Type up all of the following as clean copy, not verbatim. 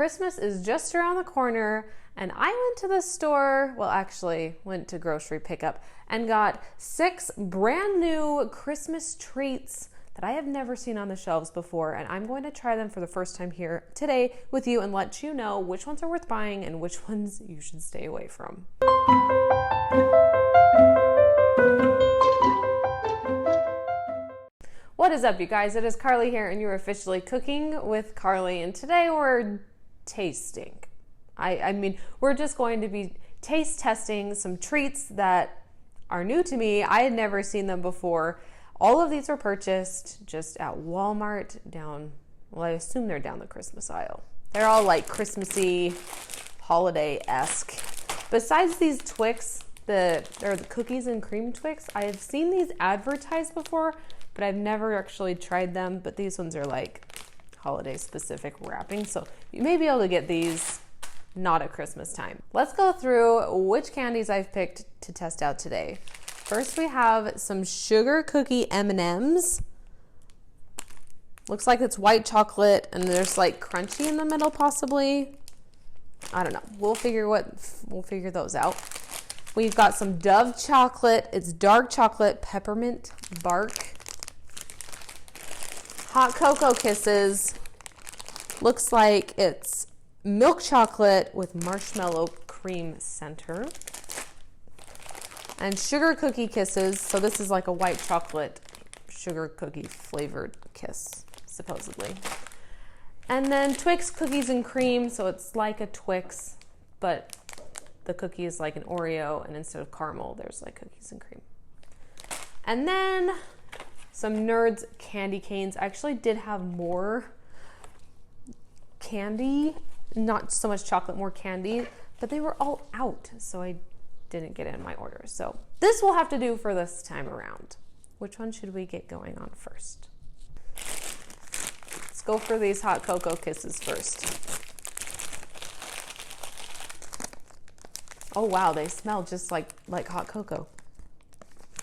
Christmas is just around the corner, and I went to the store, well, actually went to grocery pickup and got 6 brand new Christmas treats that I have never seen on the shelves before, and I'm going to try them for the first time here today with you and let you know which ones are worth buying and which ones you should stay away from. What is up, you guys? It is Karli here, and you're officially cooking with Karli, and today we're tasting. I mean, we're just going to be taste testing some treats that are new to me. I had never seen them before. All of these were purchased just at Walmart well, I assume they're down the Christmas aisle. They're all like Christmassy, holiday-esque. Besides these Twix, they're the cookies and cream Twix, I have seen these advertised before, but I've never actually tried them. But these ones are like holiday specific wrapping, so you may be able to get these not at Christmas time. Let's go through which candies I've picked to test out today. First, we have some sugar cookie M&Ms. Looks like it's white chocolate and there's like crunchy in the middle possibly. I don't know. We'll figure those out. We've got some Dove chocolate. It's dark chocolate, peppermint bark. Hot Cocoa Kisses. Looks like it's milk chocolate with marshmallow cream center. And Sugar Cookie Kisses. So this is like a white chocolate sugar cookie flavored kiss, supposedly. And then Twix Cookies and Cream. So it's like a Twix, but the cookie is like an Oreo, and instead of caramel, there's like cookies and cream. And then some Nerds candy canes. I actually did have more candy, not so much chocolate, more candy, but they were all out, so I didn't get it in my order. So this will have to do for this time around. Which one should we get going on first? Let's go for these Hot Cocoa Kisses first. Oh wow, they smell just like hot cocoa.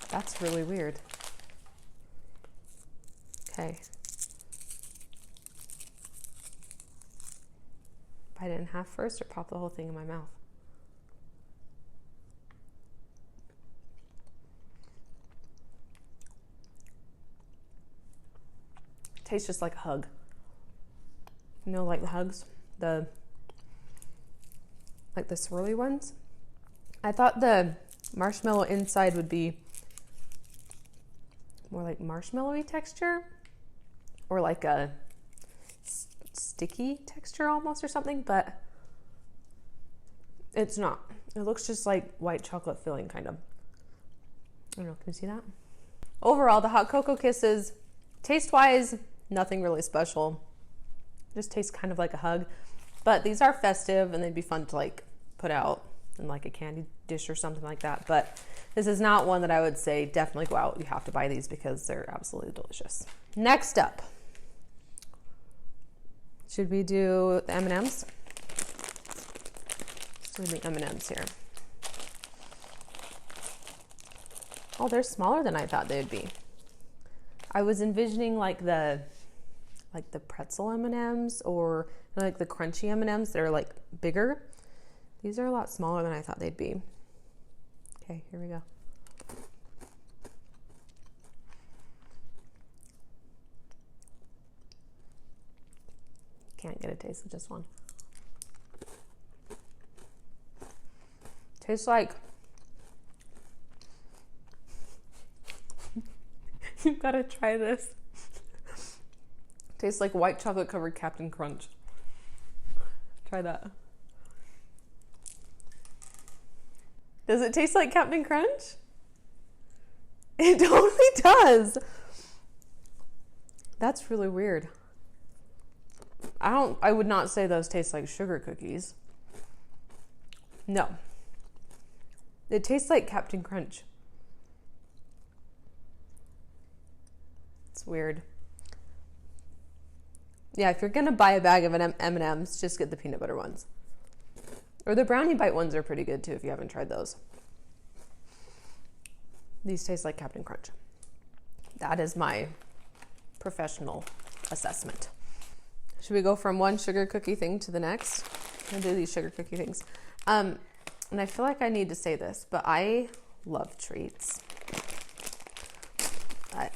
That's really weird. Okay. Bite it in half first or pop the whole thing in my mouth? Tastes just like a hug. You know, like the hugs? Like the swirly ones? I thought the marshmallow inside would be more like marshmallowy texture or like a sticky texture almost or something, but it's not. It looks just like white chocolate filling kind of. I don't know, can you see that? Overall, the Hot Cocoa Kisses, taste-wise, nothing really special. Just tastes kind of like a hug, but these are festive and they'd be fun to like put out in like a candy dish or something like that. But this is not one that I would say definitely go out. You have to buy these because they're absolutely delicious. Next up, should we do the M&Ms? Let's do the M&Ms here. Oh, they're smaller than I thought they'd be. I was envisioning like the pretzel M&Ms or like the crunchy M&Ms that are like bigger. These are a lot smaller than I thought they'd be. Okay, here we go. Can't get a taste of just one. Tastes like you've got to try this. Tastes like white chocolate covered Captain Crunch. Try that. Does it taste like Captain Crunch? It totally does. That's really weird. I would not say those taste like sugar cookies. No. It tastes like Captain Crunch. It's weird. Yeah, if you're gonna buy a bag of M&Ms, just get the peanut butter ones. Or the brownie bite ones are pretty good too if you haven't tried those. These taste like Captain Crunch. That is my professional assessment. Should we go from one sugar cookie thing to the next? I'm gonna do these sugar cookie things. And I feel like I need to say this, but I love treats.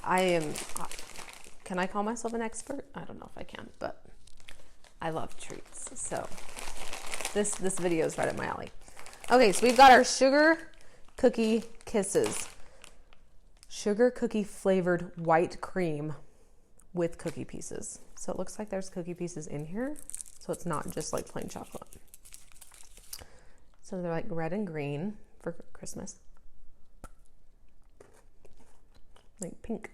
I am, can I call myself an expert? I don't know if I can, but I love treats. So this video is right up my alley. Okay, so we've got our sugar cookie kisses. Sugar cookie flavored white cream with cookie pieces. So it looks like there's cookie pieces in here. So it's not just like plain chocolate. So they're like red and green for Christmas. Like pink.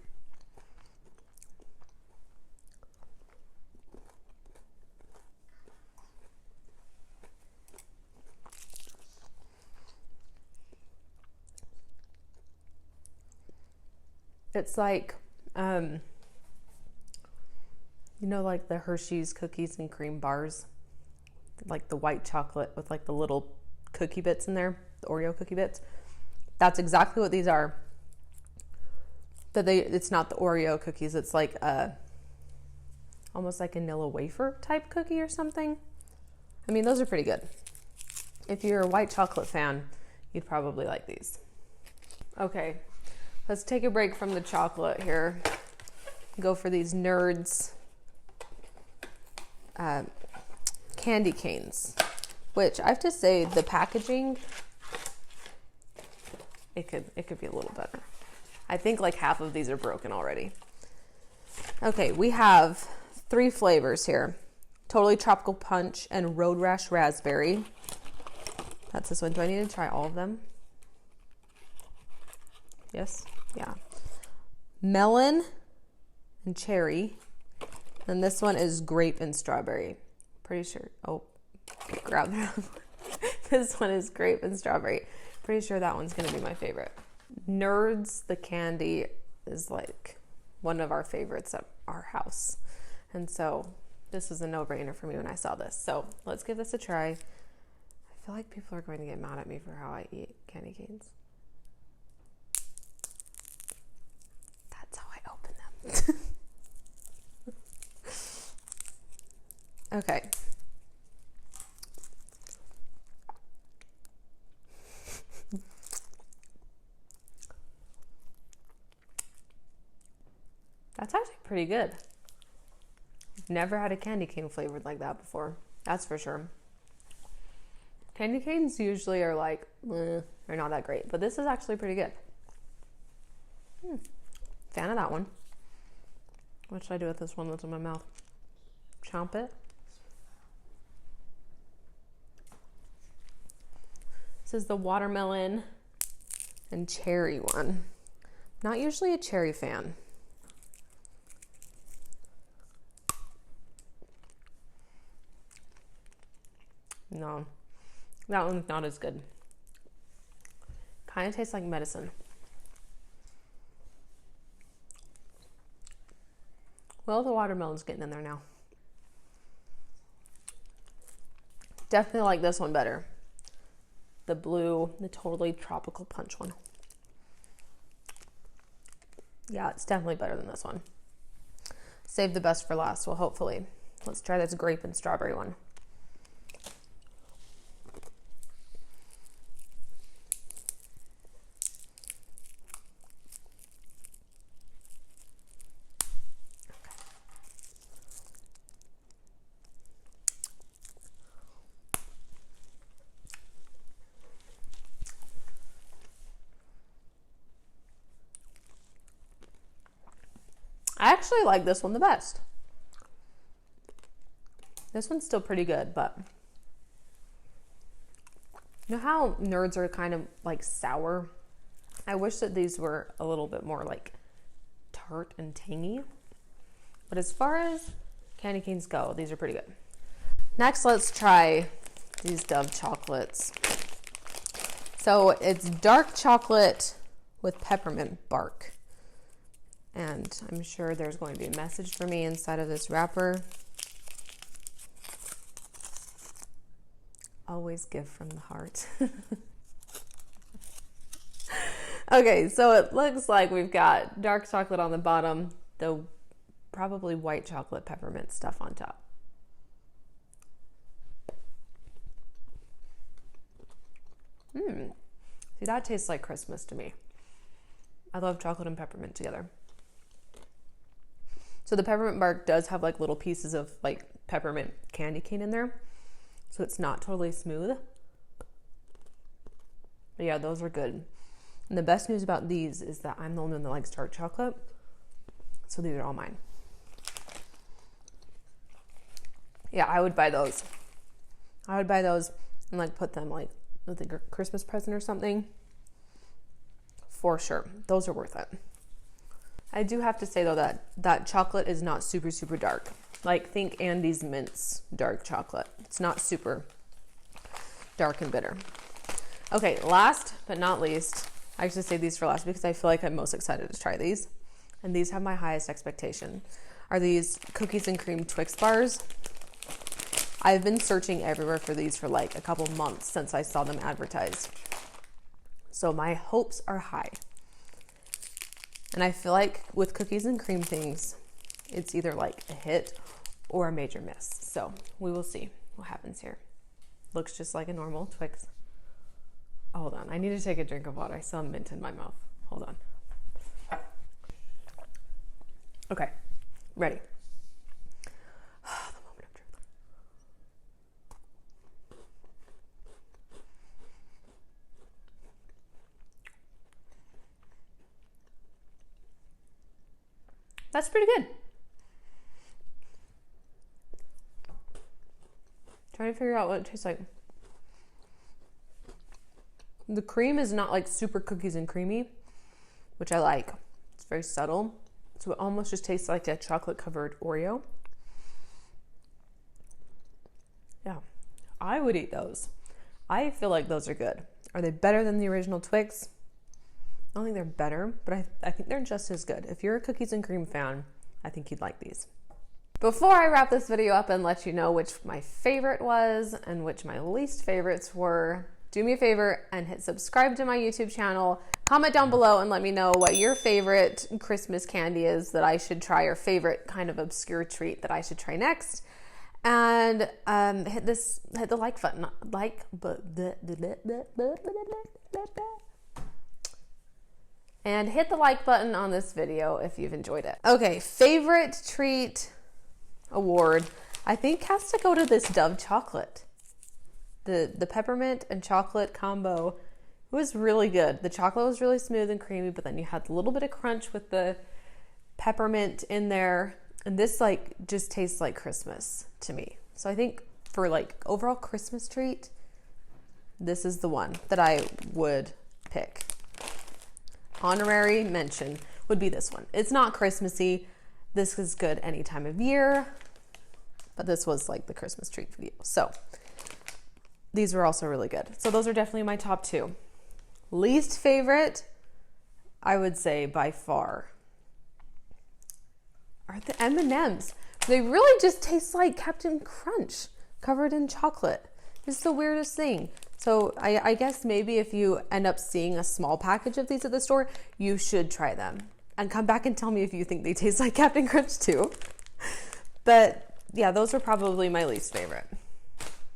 It's like, you know, like the Hershey's cookies and cream bars, like the white chocolate with like the little cookie bits in there, the Oreo cookie bits. That's exactly what these are. But it's not the Oreo cookies. It's like almost like a vanilla wafer type cookie or something. I mean, those are pretty good. If you're a white chocolate fan, you'd probably like these. Okay, let's take a break from the chocolate here. Go for these Nerds candy canes, which I have to say the packaging, it could be a little better. I think like half of these are broken already. Okay, we have 3 flavors here. Totally Tropical Punch and Road Rash Raspberry. That's this one. Do I need to try all of them? Yes? Yeah. Melon and cherry. And this one is grape and strawberry. Pretty sure. Oh, grab that. This one is grape and strawberry. Pretty sure that one's going to be my favorite. Nerds, the candy, is like one of our favorites at our house. And so this was a no-brainer for me when I saw this. So let's give this a try. I feel like people are going to get mad at me for how I eat candy canes. That's how I open them. Okay. That's actually pretty good. Never had a candy cane flavored like that before. That's for sure. Candy canes usually are like, they're not that great, but this is actually pretty good. Fan of that one. What should I do with this one that's in my mouth? Chomp it. This is the watermelon and cherry one. Not usually a cherry fan. No, that one's not as good. Kind of tastes like medicine. Well, the watermelon's getting in there now. Definitely like this one better. The blue, the Totally Tropical Punch one. Yeah, it's definitely better than this one. Save the best for last, well, hopefully. Let's try this grape and strawberry one. I actually like this one the best. This one's still pretty good, but you know how Nerds are kind of like sour? I wish that these were a little bit more like tart and tangy. But as far as candy canes go, these are pretty good. Next, let's try these Dove chocolates. So it's dark chocolate with peppermint bark. And I'm sure there's going to be a message for me inside of this wrapper. Always give from the heart. Okay, so it looks like we've got dark chocolate on the bottom, the probably white chocolate peppermint stuff on top. See, that tastes like Christmas to me. I love chocolate and peppermint together. So the peppermint bark does have like little pieces of like peppermint candy cane in there. So it's not totally smooth. But yeah, those are good. And the best news about these is that I'm the only one that likes dark chocolate. So these are all mine. Yeah, I would buy those. I would buy those and like put them like with a Christmas present or something. For sure. Those are worth it. I do have to say though that chocolate is not super, super dark. Like think Andes Mints dark chocolate. It's not super dark and bitter. Okay, last but not least, I actually say these for last because I feel like I'm most excited to try these. And these have my highest expectation. Are these cookies and cream Twix bars. I've been searching everywhere for these for like a couple months since I saw them advertised. So my hopes are high. And I feel like with cookies and cream things, it's either like a hit or a major miss. So we will see what happens here. Looks just like a normal Twix. Oh, hold on, I need to take a drink of water. I still have mint in my mouth. Hold on. Okay, ready. The moment of truth. That's pretty good. Trying to figure out what it tastes like. The cream is not like super cookies and creamy, which I like. It's very subtle. So it almost just tastes like a chocolate covered Oreo. Yeah, I would eat those. I feel like those are good. Are they better than the original Twix? I don't think they're better, but I think they're just as good. If you're a cookies and cream fan, I think you'd like these. Before I wrap this video up and let you know which my favorite was and which my least favorites were, do me a favor and hit subscribe to my YouTube channel. Comment down below and let me know what your favorite Christmas candy is that I should try, or favorite kind of obscure treat that I should try next. And hit the like button, and hit the like button on this video if you've enjoyed it. Okay, favorite treat award, I think has to go to this Dove chocolate. The peppermint and chocolate combo, it was really good. The chocolate was really smooth and creamy, but then you had a little bit of crunch with the peppermint in there. And this like just tastes like Christmas to me. So I think for like overall Christmas treat, this is the one that I would pick. Honorary mention would be this one. It's not Christmassy. This is good any time of year, but this was like the Christmas treat video. So these were also really good. So those are definitely my top two. Least favorite, I would say by far, are the M&Ms. They really just taste like Captain Crunch covered in chocolate. It's the weirdest thing. So I guess maybe if you end up seeing a small package of these at the store, you should try them. And come back and tell me if you think they taste like Captain Crunch too. But yeah, those are probably my least favorite.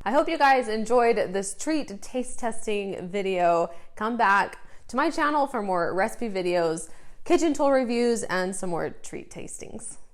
I hope you guys enjoyed this treat taste testing video. Come back to my channel for more recipe videos, kitchen tool reviews, and some more treat tastings.